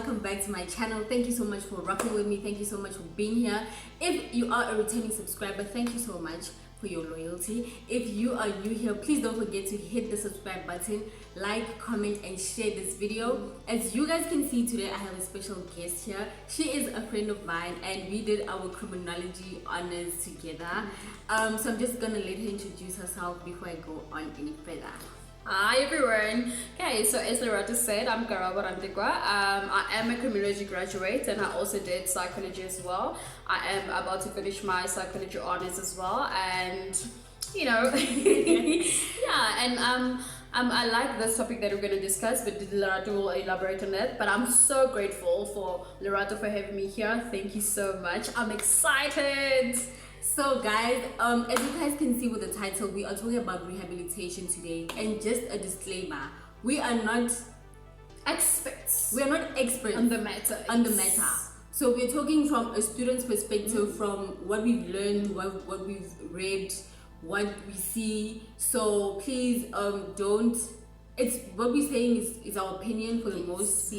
welcome back to my channel. Thank you so much for rocking with me. Thank you so much for being here. If you are a returning subscriber, thank you so much for your loyalty. If you are new here, please don't forget to hit the subscribe button, like, comment and share this video. As you guys can see today, I have a special guest here. She is a friend of mine and we did our criminology honors together. So I'm just gonna let her introduce herself before I go on any further. Hi everyone. Okay, so as Loretta said, I'm Karabo and I am a criminology graduate and I also did psychology as well. I am about to finish my psychology honors as well, and you know, yeah, and I like this topic that we're going to discuss, but Loretta will elaborate on it. But I'm so grateful for Loretta for having me here. Thank you so much. I'm excited. So guys, as you guys can see with the title, we are talking about rehabilitation today. And just a disclaimer, we are not experts. We are not experts on the matter. So we're talking from a student's perspective, from what we've learned, what we've read, what we see. So please don't. It's what we're saying is our opinion for the most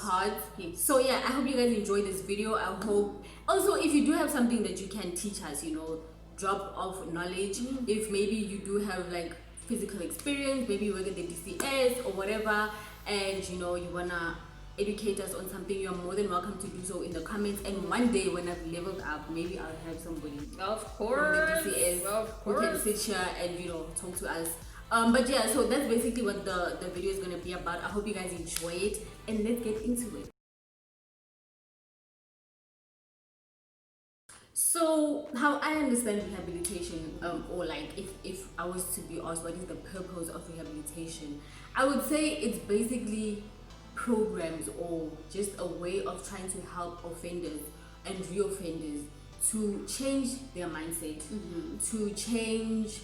part. Yes. So yeah, I hope you guys enjoy this video. I hope also if you do have something that you can teach us, you know, drop off knowledge. If maybe you do have like physical experience, maybe you work at the DCS or whatever, and you know you wanna educate us on something, you're more than welcome to do so in the comments. And one day when I've leveled up, maybe I'll have somebody of course from the DCS who can sit here and you know talk to us. But yeah, so that's basically what the video is going to be about. I hope you guys enjoy it, and let's get into it. So how I understand rehabilitation, or like if I was to be asked what is the purpose of rehabilitation, I would say it's basically programs or just a way of trying to help offenders and reoffenders to change their mindset, to change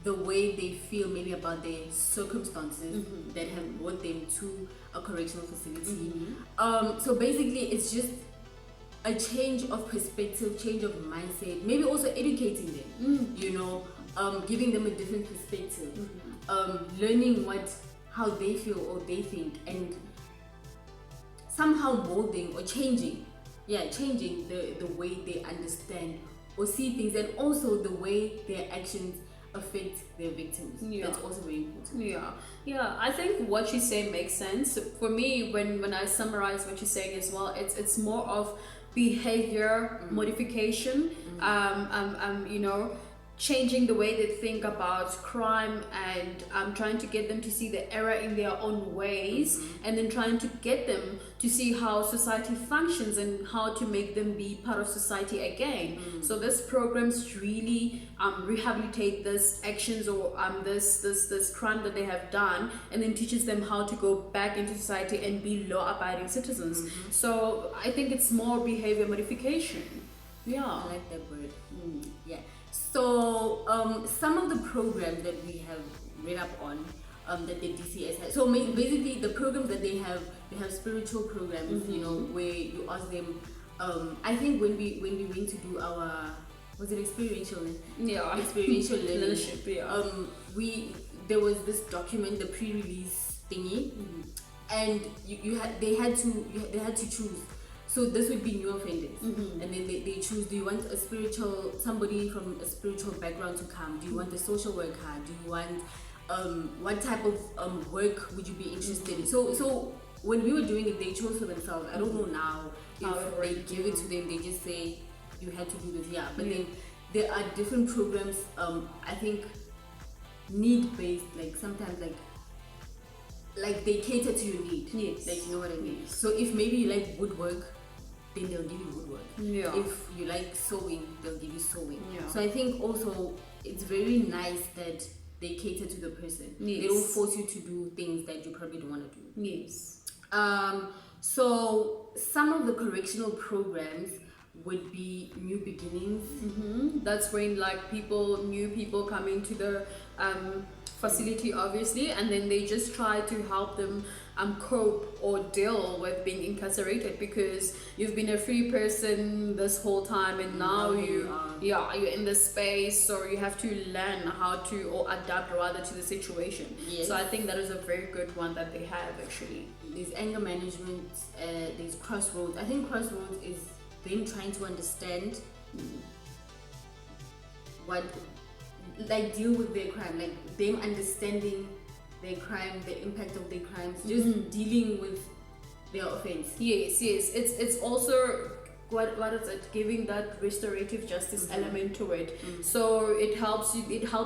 the way they feel maybe about their circumstances that have brought them to a correctional facility. So basically it's just a change of perspective, change of mindset, maybe also educating them, you know, giving them a different perspective, learning how they feel or they think, and somehow molding or changing the way they understand or see things, and also the way their actions affect their victims. That's also very important. I think what you say makes sense for me. When I summarize what you're saying as well, it's more of behavior modification, you know, changing the way they think about crime, and trying to get them to see the error in their own ways, and then trying to get them to see how society functions and how to make them be part of society again. So this programs really rehabilitate this actions or this crime that they have done, and then teaches them how to go back into society and be law-abiding citizens. So I think it's more behavior modification. I like that word. Yeah. So some of the programs that we have read up on, that the DCS has. So basically the programs that they have spiritual programs, you know, where you ask them. I think when we went to do our, was it experiential learnership? There was this document, the pre-release thingy, and they had to choose. So this would be new offenders, and then they choose, do you want somebody from a spiritual background to come? Do you want a social worker? Do you want, what type of work would you be interested in? So when we were doing it, they chose for themselves. I don't know now if they give it to them, they just say, you had to do this, but then there are different programs, I think need-based, like sometimes like they cater to your need. Like, you know what I mean? So if maybe you like woodwork, then they'll give you woodwork. If you like sewing, they'll give you sewing. So I think also it's very nice that they cater to the person. They don't force you to do things that you probably don't want to do. So some of the correctional programs would be new beginnings. That's when like new people come into the facility, obviously, and then they just try to help them cope or deal with being incarcerated, because you've been a free person this whole time, and now you're in this space, so you have to learn how to, or adapt rather, to the situation. Yes. So I think that is a very good one that they have actually. There's anger management, there's crossroads. I think crossroads is them trying to understand what, like, deal with their crime, like them understanding their crime, the impact of their crimes, just dealing with their offense. Yes, it's also what is it, giving that restorative justice element to it. So it helps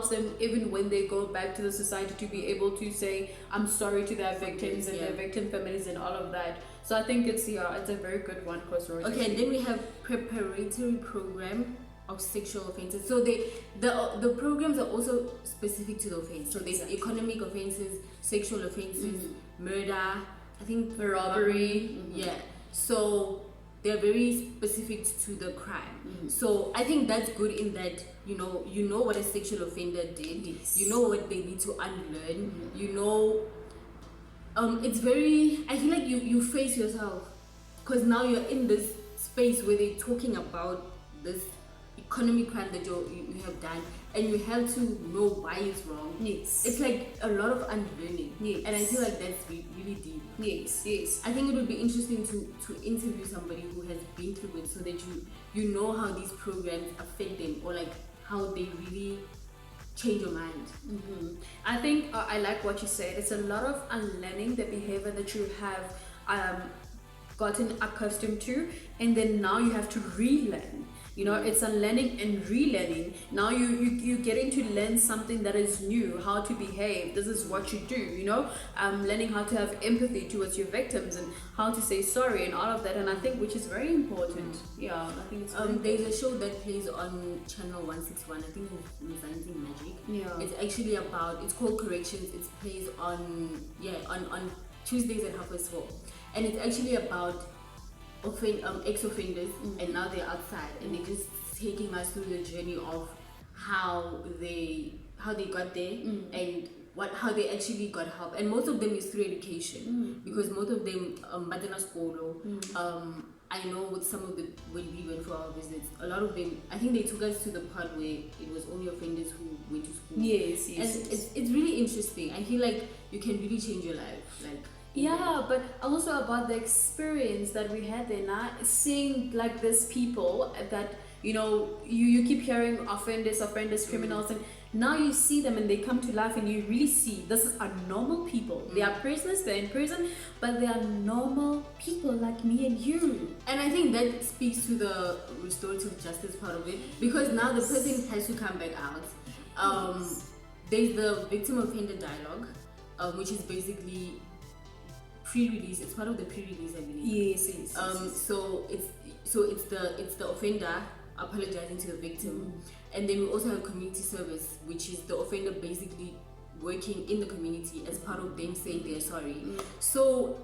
them even when they go back to the society to be able to say I'm sorry to their victims and their victim families and all of that. So I think it's a very good one, Crossroads. Okay, and then we have preparatory program of sexual offenses. So the programs are also specific to the offense. So there's economic offenses, sexual offenses, murder, I think robbery. Yeah. So they're very specific to the crime. So I think that's good in that you know what a sexual offender did. Yes. You know what they need to unlearn. You know, it's very. I feel like you face yourself, because now you're in this space where they're talking about this economic crime that you have done, and you have to know why it's wrong. Yes. It's like a lot of unlearning. Yes. And I feel like that's really deep. Yes. I think it would be interesting to interview somebody who has been through it, so that you know how these programs affect them, or like how they really change your mind. I think I like what you said. It's a lot of unlearning the behavior that you have gotten accustomed to, and then now you have to relearn. It's unlearning and relearning. Now you're getting to learn something that is new, how to behave. This is what you do, learning how to have empathy towards your victims and how to say sorry and all of that. And I think, which is very important. Yeah, I think it's very there's a show that plays on channel 161, I think it's Dancing Magic. Yeah. It's actually it's called Corrections. It plays on Tuesdays at 4:30, and it's actually about ex-offenders, and now they're outside, and they're just taking us through the journey of how they got there, and how they actually got help. And most of them is through education, because most of them Badana Skolo. I know with some of when we went for our visits, a lot of them, I think they took us to the part where it was only offenders who went to school. Yes. And it's really interesting. I feel like you can really change your life, like. Yeah, but also about the experience that we had there, now seeing like these people that you keep hearing offenders, criminals, and now you see them and they come to life, and you really see this are normal people. They are prisoners, they're in prison, but they are normal people like me and you. And I think that speaks to the restorative justice part of it, because now the person has to come back out. There's the victim offender dialogue, which is basically pre-release. It's part of the pre-release, I believe. Yes. So it's the offender apologizing to the victim, and then we also have community service, which is the offender basically working in the community as part of them saying they're sorry. So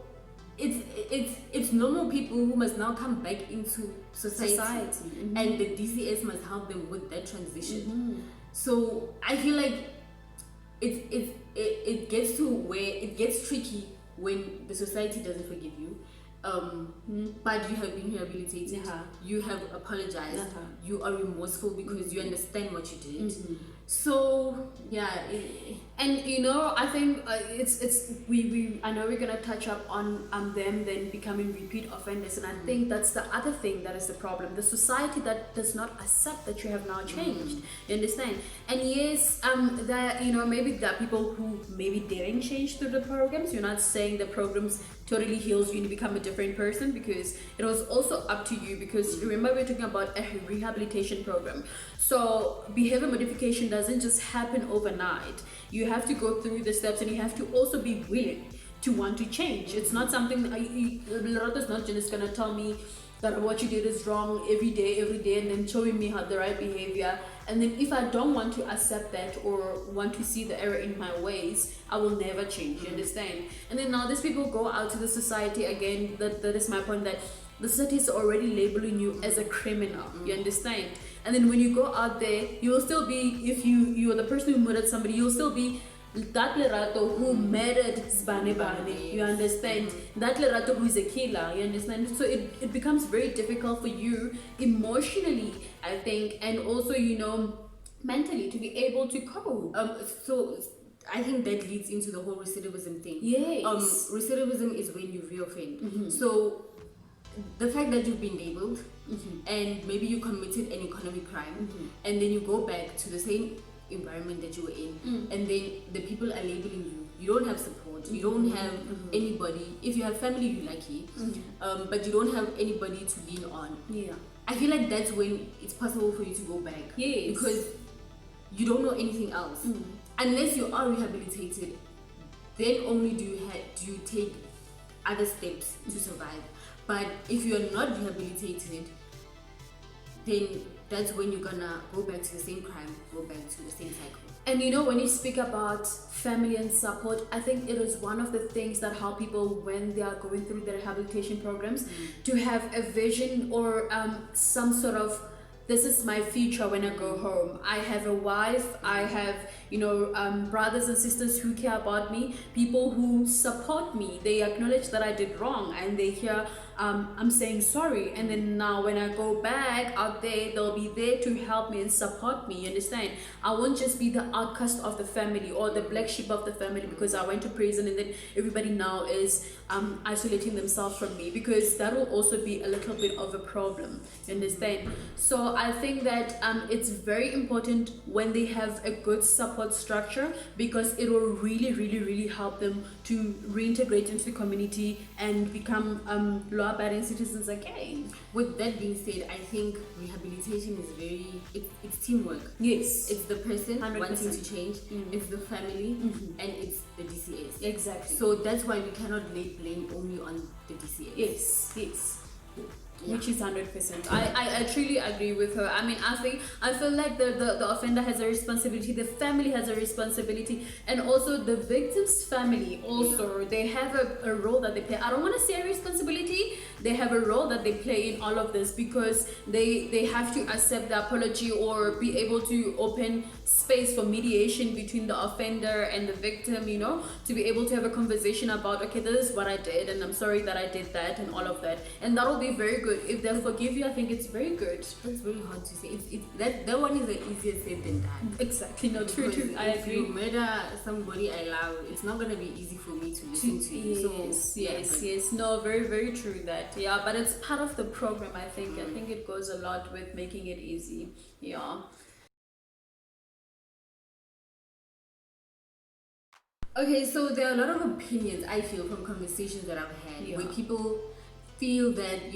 it's normal people who must now come back into society. And the DCS must help them with that transition. So I feel like it gets to where it gets tricky when the society doesn't forgive you, but you have been rehabilitated, you have apologized, you are remorseful because you understand what you did. So yeah, and I think I know we're gonna touch up on them then becoming repeat offenders, and I think that's the other thing that is the problem. The society that does not accept that you have now changed. You understand? And yes, that maybe there are people who maybe didn't change through the programs. You're not saying the programs totally heals you and you become a different person, because it was also up to you, because remember we're talking about a rehabilitation program. So behavior modification doesn't just happen overnight. You have to go through the steps, and you have to also be willing to want to change. It's not something Lorota's not just gonna tell me that what you did is wrong every day, and then showing me how the right behavior. And then if I don't want to accept that or want to see the error in my ways, I will never change. You understand? And then now these people go out to the society again. That is my point, that the society is already labeling you as a criminal. You understand? And then when you go out there, you will still be, if you are the person who murdered somebody, you'll still be that Lerato who murdered Sbane Bane, you understand? That Lerato who is a killer, you understand? So it becomes very difficult for you emotionally, I think, and also, mentally to be able to cope. So I think that leads into the whole recidivism thing. Yes. Recidivism is when you reoffend. So the fact that you've been labeled and maybe you committed an economic crime and then you go back to the same environment that you were in and then the people are labeling you don't have support, you don't have anybody. If you have family, you're lucky, but you don't have anybody to lean on. I feel like that's when it's possible for you to go back, because you don't know anything else. Unless you are rehabilitated, then only do you take other steps to survive. But if you're not rehabilitated, then that's when you're gonna go back to the same crime, go back to the same cycle. And when you speak about family and support, I think it is one of the things that help people when they are going through the rehabilitation programs to have a vision or some sort of, this is my future when I go home. I have a wife, I have, brothers and sisters who care about me, people who support me. They acknowledge that I did wrong and they hear I'm saying sorry. And then now when I go back out there, they'll be there to help me and support me, you understand? I won't just be the outcast of the family or the black sheep of the family because I went to prison and then everybody now is isolating themselves from me, because that will also be a little bit of a problem, you understand? So I think that it's very important when they have a good support structure, because it will really, really, really help them to reintegrate into the community and become law-abiding citizens again. With that being said, I think rehabilitation is it's teamwork. Yes. It's the person 100%. wanting to change, it's the family, and it's the DCS. Exactly. So that's why we cannot lay blame only on the DCS. Yes. Which is 100%. I truly agree with her. I mean, I feel like the offender has a responsibility, the family has a responsibility, and also the victim's family also, they have a role that they play. I don't want to say a responsibility, they have a role that they play in all of this, because they have to accept the apology or be able to open space for mediation between the offender and the victim, to be able to have a conversation about, okay, this is what I did and I'm sorry that I did that and all of that, and that will be very good. If they'll forgive you, I think it's very good. It's very hard to say. That one is the easier said than done. Exactly. No, true. I agree. If you murder somebody I love, it's not gonna be easy for me to listen to you. Yes. No, very, very true that. Yeah, but it's part of the program, I think. I think it goes a lot with making it easy. Yeah. Okay, so there are a lot of opinions, I feel, from conversations that I've had, where people feel that,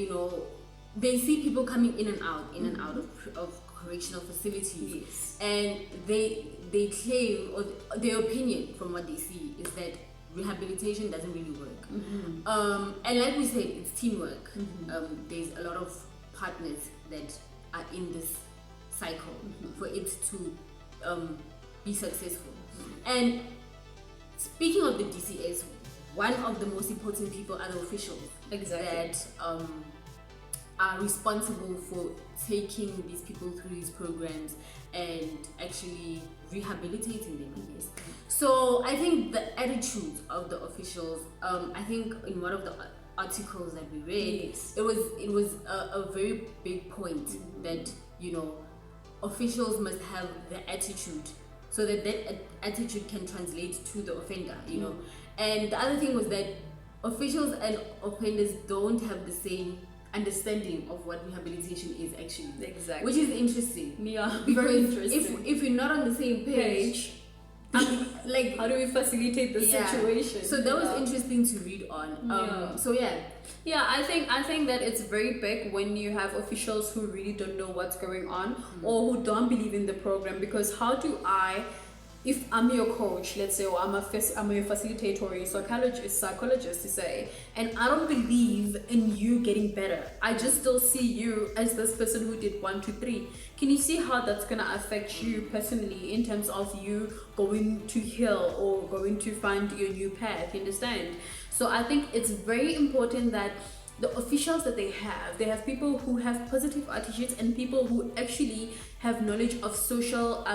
they see people coming in and out of correctional facilities, and they claim, or their opinion from what they see is that rehabilitation doesn't really work. And like we said, it's teamwork. There's a lot of partners that are in this cycle for it to be successful. And speaking of the DCS, one of the most important people are the officials that are responsible for taking these people through these programs and actually rehabilitating them, I guess. So I think the attitude of the officials, I think in one of the articles that we read, it was a very big point that officials must have the attitude, so that attitude can translate to the offender, And the other thing was that officials and offenders don't have the same understanding of what rehabilitation is actually. Exactly. Which is interesting. Yeah, because very interesting. if you're not on the same page, like, how do we facilitate the situation? So that was interesting to read on. Yeah, I think that it's very big when you have officials who really don't know what's going on or who don't believe in the program, because how do I, if I'm your coach, let's say, or I'm a facilitator or a psychologist to say, and I don't believe in you getting better, I just still see you as this person who did 1, 2, 3. Can you see how that's gonna affect you personally in terms of you going to heal or going to find your new path? You understand? So I think it's very important that the officials that they have people who have positive attitudes and people who actually have knowledge of social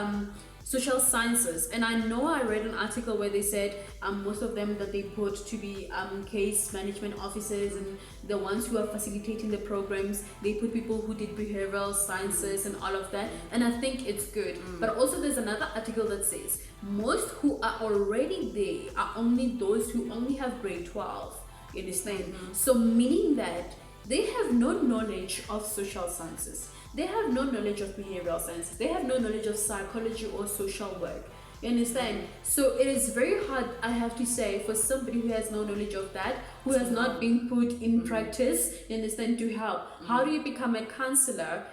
social sciences. And I know I read an article where they said most of them that they put to be case management officers, and the ones who are facilitating the programs, they put people who did behavioral sciences and all of that. And I think it's good. But also there's another article that says most who are already there are only those who only have grade 12. You understand? So meaning that they have no knowledge of social sciences. They have no knowledge of behavioral sciences. They have no knowledge of psychology or social work. You understand? So it is very hard, I have to say, for somebody who has no knowledge of that, who has not been put in practice, you understand, to help. How do you become a counselor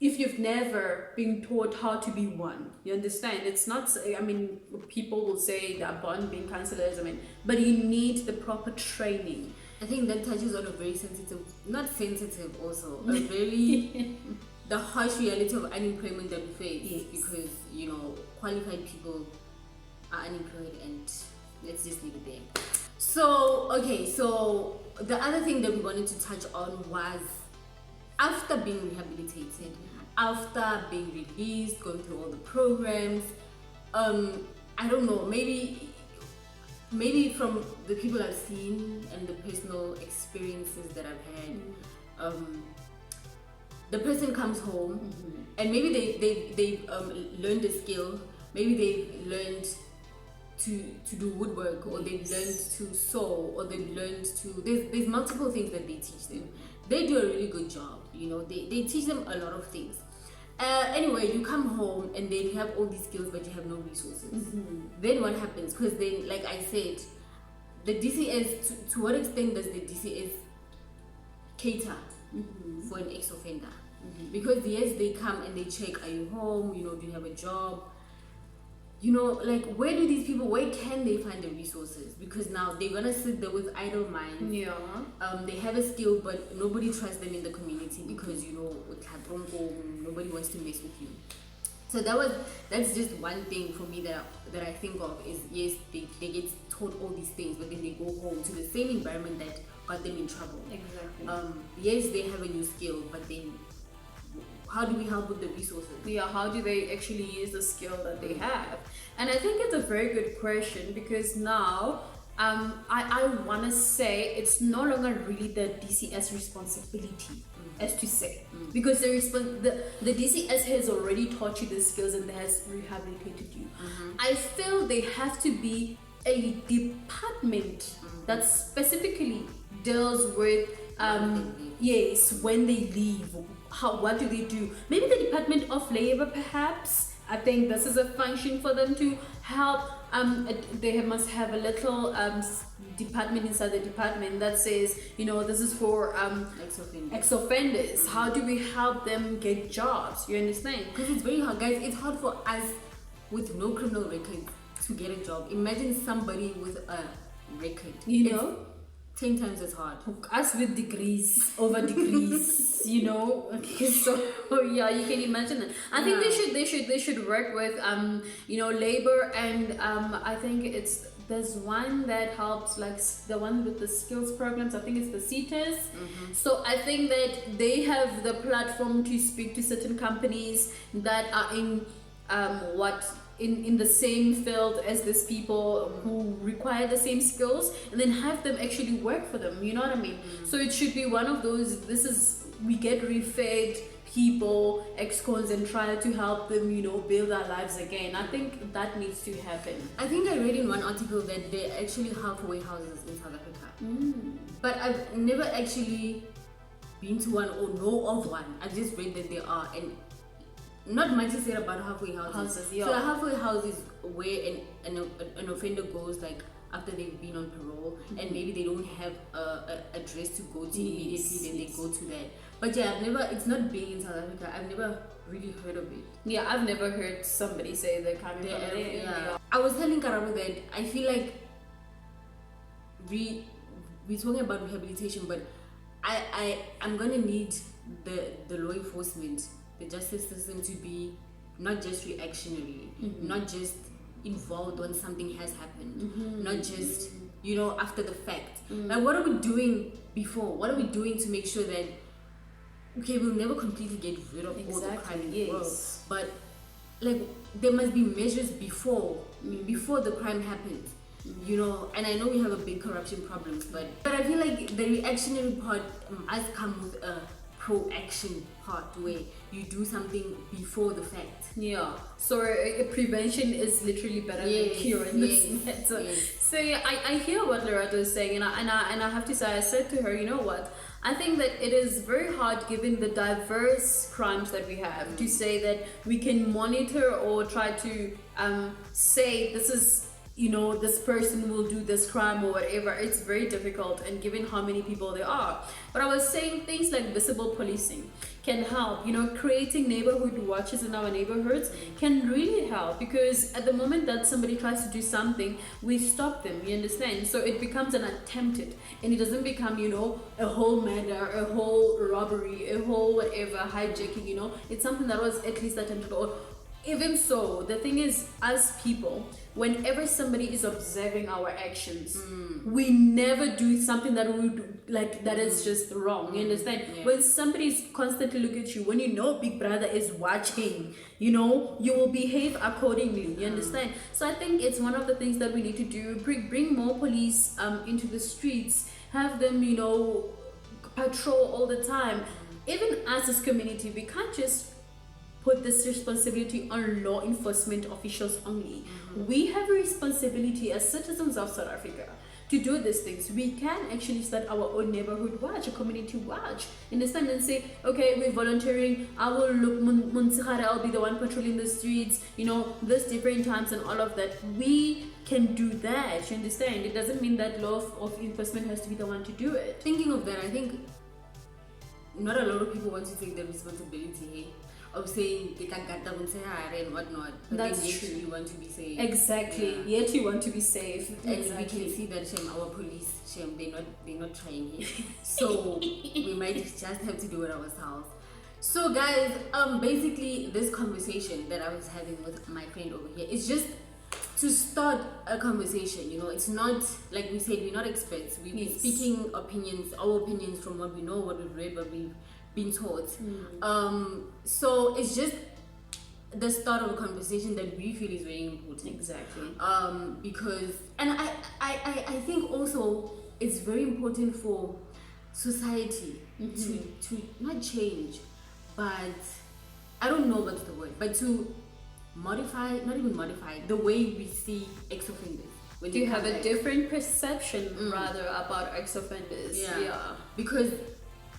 if you've never been taught how to be one? You understand? It's not, I mean, people will say they're born being counselors, I mean, but you need the proper training. I think that touches on a very sensitive, not sensitive also, a very, the harsh reality of unemployment that we face, because, you know, qualified people are unemployed, and let's just leave it there. So, okay, so the other thing that we wanted to touch on was after being rehabilitated, after being released, going through all the programs, I don't know, maybe from the people I've seen and the personal experiences that I've had, the person comes home and maybe they've learned a skill, maybe they've learned to do woodwork, or they've learned to sew, or they've learned to, there's multiple things that they teach them. They do a really good job, you know, they teach them a lot of things. Anyway, you come home and then you have all these skills, but you have no resources. Then what happens? Because then, like I said, the DCS, to what extent does the DCS cater for an ex-offender? Because yes, they come and they check, are you home? You know, do you have a job? You know, like, where can they find the resources? Because now they're gonna sit there with idle minds. They have a skill, but nobody trusts them in the community because, you know, nobody wants to mess with you. So that's just one thing for me that I think of is, yes, they get taught all these things, but then they go home to the same environment that got them in trouble. Exactly. Yes, they have a new skill, but then how do we help with the resources? Yeah, how do they actually use the skill that they have? And I think it's a very good question, because now I want to say it's no longer really the DCS responsibility, as to say, because the DCS has already taught you the skills and has rehabilitated you. I feel there have to be a department that specifically deals with yes, when they leave, what do they do? Maybe the Department of Labor, perhaps. I think this is a function for them to help. They must have a little department inside the department that says, you know, this is for ex-offenders. How do we help them get jobs? You understand? Because it's very hard, guys. It's hard for us with no criminal record to get a job. Imagine somebody with a record. You know? 10 times as hard. Us with degrees, over degrees, you know. So yeah, you can imagine it. I think they should work with you know, labor, and I think there's one that helps, like the one with the skills programs. I think it's the CETAs. So I think that they have the platform to speak to certain companies that are in in the same field as these people who require the same skills, and then have them actually work for them, you know what I mean? So it should be one of those, we get refed people, ex-cons, and try to help them, you know, build their lives again. I think that needs to happen. I think I read in one article that there are actually halfway houses in South Africa. But I've never actually been to one or know of one. I've just read that there are, and not much is said about halfway houses. Yeah. So a halfway house is where an offender goes, like, after they've been on parole, and maybe they don't have a address to go to immediately, then they go to that. But yeah, it's not big in South Africa. I've never really heard of it. Yeah, I've never heard somebody say they're coming from there. Yeah. I was telling Karabo that I feel like we're talking about rehabilitation, but I'm gonna need the law enforcement, the justice system, to be not just reactionary, not just involved when something has happened, not just, you know, after the fact. Like, what are we doing before? What are we doing to make sure that, okay, we'll never completely get rid of all the crime in the world, but like there must be measures before the crime happens, you know. And I know we have a big corruption problems, but I feel like the reactionary part has come with a pro-action part where you do something before the fact. Yeah, so prevention is literally better than cure in this matter. So yeah, I hear what Loretta is saying, and I have to say, I said to her, you know what, I think that it is very hard, given the diverse crimes that we have, to say that we can monitor or try to say this is, you know, this person will do this crime or whatever. It's very difficult, and given how many people there are. But I was saying things like visible policing can help, you know, creating neighborhood watches in our neighborhoods can really help, because at the moment that somebody tries to do something, we stop them, you understand? So it becomes an attempted, and it doesn't become, you know, a whole murder, a whole robbery, a whole whatever, hijacking, you know. It's something that was at least attempted. Or even so, the thing is, as people, whenever somebody is observing our actions, we never do something that we do, like that is just wrong. You understand? When somebody's constantly looking at you, when you know Big Brother is watching, you know, you will behave accordingly. You understand? So I think it's one of the things that we need to do. Bring more police into the streets. Have them, you know, patrol all the time. Even as this community, we can't just put this responsibility on law enforcement officials only. We have a responsibility as citizens of South Africa to do these things. We can actually start our own neighborhood watch, a community watch. Understand? And say, okay, we're volunteering. I will look, I'll be the one patrolling the streets, you know, this different times and all of that. We can do that. You understand? It doesn't mean that law of enforcement has to be the one to do it. Thinking of that, I think not a lot of people want to take the responsibility of saying and whatnot. But that's then true. You want to be safe. Exactly. Yet you want to be safe. And exactly. we can see that our police they're not trying here. So we might just have to do it ourselves. So guys, basically this conversation that I was having with my friend over here is just to start a conversation. You know, it's not like we said, we're not experts. We've been speaking our opinions from what we know, what we've read, what we've been taught. So it's just the start of a conversation that we feel is very important. Exactly. Because, and I think also it's very important for society to not change, but I don't know what's the word, but to modify, not even modify, the way we see ex-offenders. Do you have a different perception rather about ex-offenders? Yeah. Because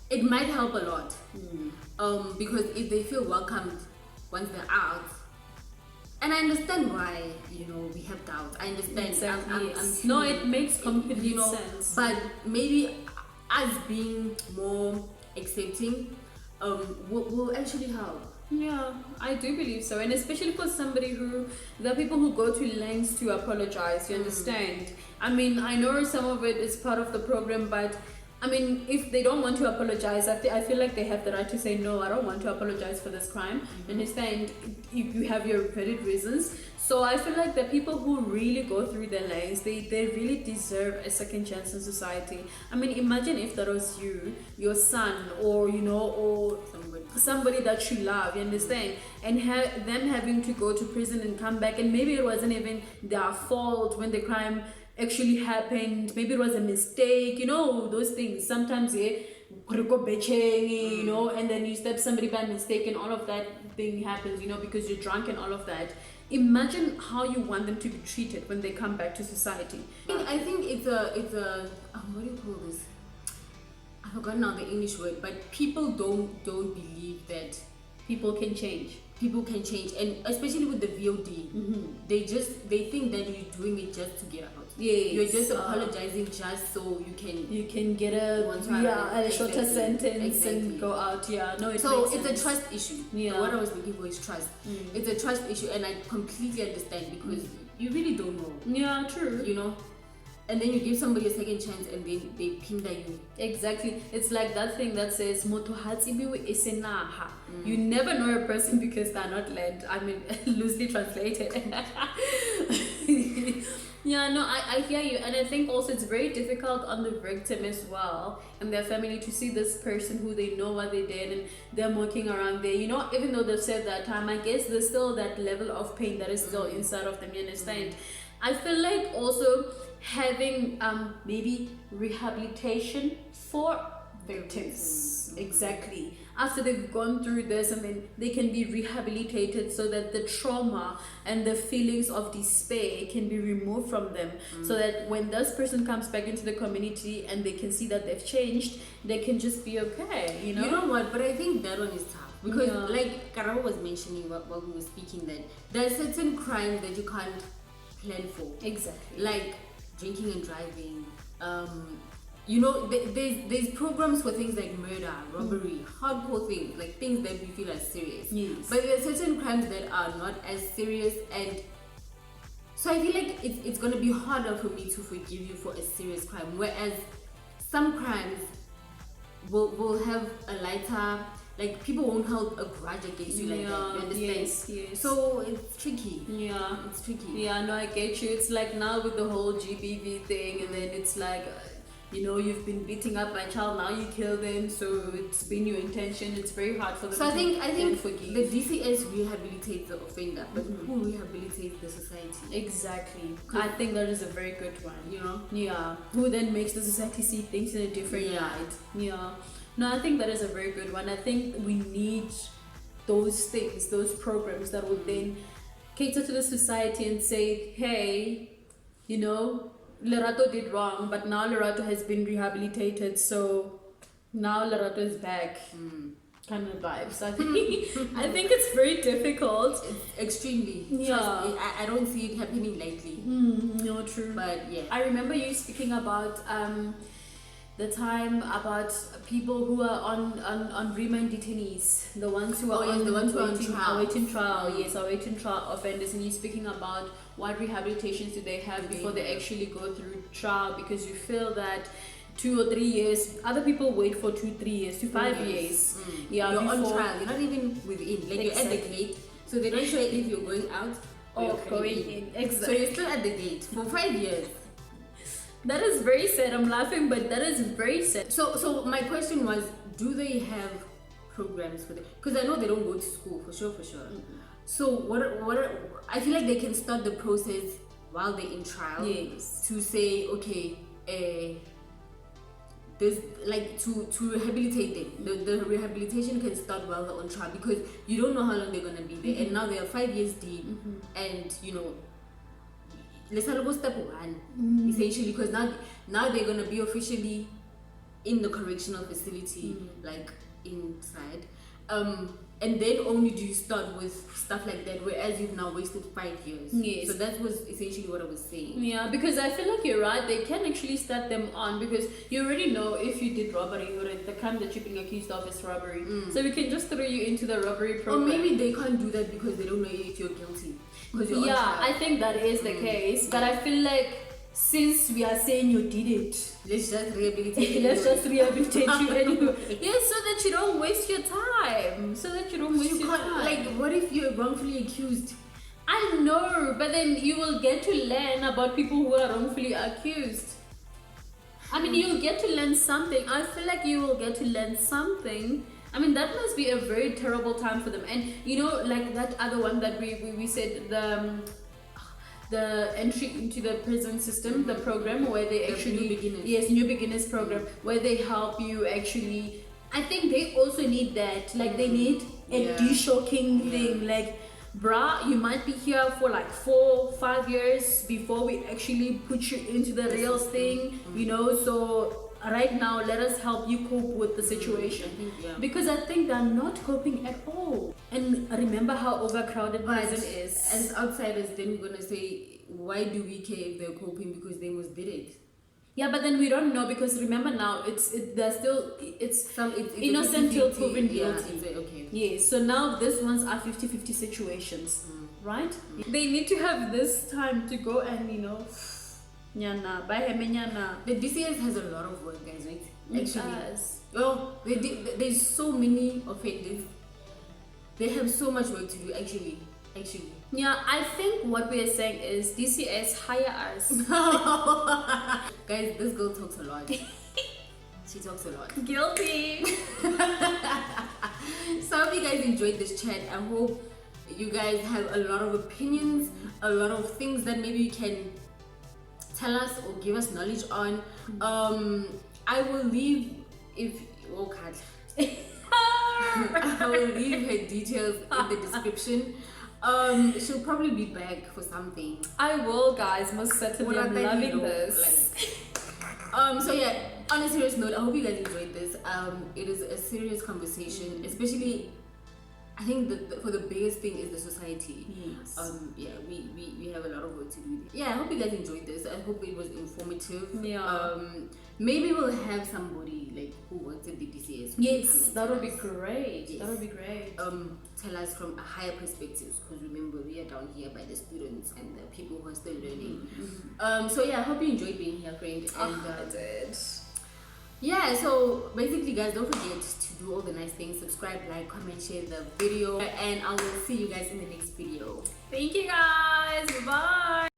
it might help a lot. Because if they feel welcomed once they're out, and I understand why, you know, we have doubts. I understand. Exactly. I'm no, it makes complete sense. But maybe us being more accepting will actually help. Yeah, I do believe so. And especially for somebody who, there are people who go to lengths to apologize, you understand? I mean, I know some of it is part of the program, but I mean, if they don't want to apologize, I feel like they have the right to say, no, I don't want to apologize for this crime. Understand? You have your valid reasons. So I feel like the people who really go through their lengths, they really deserve a second chance in society. I mean, imagine if that was you, your son, or, you know, or somebody that you love, you understand? And them having to go to prison and come back, and maybe it wasn't even their fault when the crime actually happened. Maybe it was a mistake, you know, those things. Sometimes, you know, and then you stab somebody by mistake and all of that thing happens, you know, because you're drunk and all of that. Imagine how you want them to be treated when they come back to society. I think it's a what do you call this? I forgot now the English word, but people don't believe that people can change. People can change, and especially with the VOD, they think that you're doing it just to get out. You're just apologizing just so you can get a shorter sentence and go out. So it's a trust issue. What I was looking for is trust. It's a trust issue, and I completely understand, because you really don't know. Yeah, true. You know. And then you give somebody a second chance, and then they pinda you. Exactly. It's like that thing that says "Moto hatsibiwe esenaha." You never know a person because they're not led. I mean, loosely translated. Yeah, no, I hear you. And I think also it's very difficult on the victim as well and their family to see this person who they know what they did and they're walking around there. You know, even though they've said that time, I guess there's still that level of pain that is still inside of them, you understand? I feel like also having maybe rehabilitation for victims. Exactly. After they've gone through this, and then they can be rehabilitated so that the trauma and the feelings of despair can be removed from them, so that when this person comes back into the community and they can see that they've changed, they can just be okay, you know? You know what? But I think that one is tough because, Yeah. like Karabo was mentioning while we were speaking, that there are certain crimes that you can't plan for, Exactly. like drinking and driving. You know, there's programs for things like murder, robbery, hardcore things, like things that we feel are serious. Yes. But there are certain crimes that are not as serious, and so I feel like it's gonna be harder for me to forgive you for a serious crime, whereas some crimes will have a lighter, like people won't hold a grudge against you like that. You understand? Yes, yes. So it's tricky. Yeah. It's tricky. Yeah, no, I get you. It's like now with the whole GBV thing, and then it's like, you know, you've been beating up my child, now you kill them, so it's been your intention. It's very hard for them So I think then forgive. the DCS rehabilitates the offender, but who rehabilitates the society? Exactly. I think that is a very good one. You know? Yeah. Who then makes the society see things in a different Yeah. light. Yeah. No, I think that is a very good one. I think we need those things, those programs that would then cater to the society and say, hey, you know, Lerato did wrong, but now Lerato has been rehabilitated, so now Lerato is back. Kind of vibes. I think it's very difficult. It's extremely. Yeah. Trust me, I don't see it happening lately. No, true. But yeah. I remember you speaking about the time about people who are on remand detainees, the ones who are Oh, yes, on the ones who are on awaiting trial. trial, yes, awaiting trial offenders, and you speaking about what rehabilitations do they have before they actually go through trial, because you feel that 2 or 3 years, other people wait for 2, 3 years to 5 years. Yeah, you're on before- trial. You're not even within. Like you're at the gate, so they don't show if you're going out or or you're coming going in. So Exactly. you're still at the gate for 5 years. That is very sad. I'm laughing, but that is very sad. So my question was, do they have programs for them? Because I know they don't go to school for sure. So what are, I feel like they can start the process while they're in trial. Yes. To say, okay, there's like to rehabilitate them. The rehabilitation can start while they're on trial, because you don't know how long they're gonna be there, and now they are 5 years deep, and you know. Let's have step one, essentially, because now they're gonna be officially in the correctional facility, like inside, and then only do you start with stuff like that, whereas you've now wasted 5 years. Yes. So that was essentially what I was saying. Yeah, because I feel like you're right. They can actually start them on, because you already know if you did robbery, or the crime that you're being accused of is robbery. So we can just throw you into the robbery Or program. maybe they can't do that because they don't know if you're guilty. Because you're on Yeah, trial. I think that is the case. But I feel like since we are saying you did it, Let's just rehabilitate you. let's just rehabilitate you anyway. Yes, so that you don't waste your time. So that you don't waste You your can't, time. like, what if you're wrongfully accused? I know, but then you will get to learn about people who are wrongfully accused. I mean, you'll get to learn something. I feel like you will get to learn something. I mean, that must be a very terrible time for them. And you know, like that other one that we said, the entry into the prison system, the program where they The actually New Beginners. yes, new beginners program, where they help you actually. I think they also need that. Like they need a Yeah. de-shocking thing. Like, bruh, you might be here for like 4, 5 years before we actually put you into the real thing. You know, so. Right now, let us help you cope with the situation, Yeah. because I think they're not coping at all. And remember how overcrowded prison is. As outsiders, then we're gonna say, why do we care if they're coping? Because they must did it. Yeah, but then we don't know, because remember now they're still it's It's innocent a till 50-50, proven yeah, guilty. okay. Yes, so now these ones are 50-50 situations, right? They need to have this time to go and nyana, bye nyana. The DCS has a lot of work, guys, right? It Actually, does. well, there's so many offenders. They have so much work to do, actually. actually. Yeah, I think what we are saying is DCS hire us. Guys, this girl talks a lot. She talks a lot. Guilty. So I hope you guys enjoyed this chat. I hope you guys have a lot of opinions, a lot of things that maybe you can tell us or give us knowledge on. I will leave I will leave her details in the description. She'll probably be back for something. I will, guys. Most certainly. I'm loving this. So yeah, on a serious note, I hope you guys enjoyed this. It is a serious conversation, especially I think for the biggest thing is the society. Yes. Yeah, we have a lot of work to do. Yeah, I hope you guys enjoyed this. I hope it was informative. Yeah. Maybe we'll have somebody like who works at the DCS. Yes, that would be great. Yes. That would be great. Tell us from a higher perspective, because remember we are down here by the students and the people who are still learning. So yeah, I hope you enjoyed being here, friend. And I did. yeah, so basically guys, don't forget to do all the nice things. Subscribe, like, comment, share the video, and I will see you guys in the next video. Thank you, guys. Bye.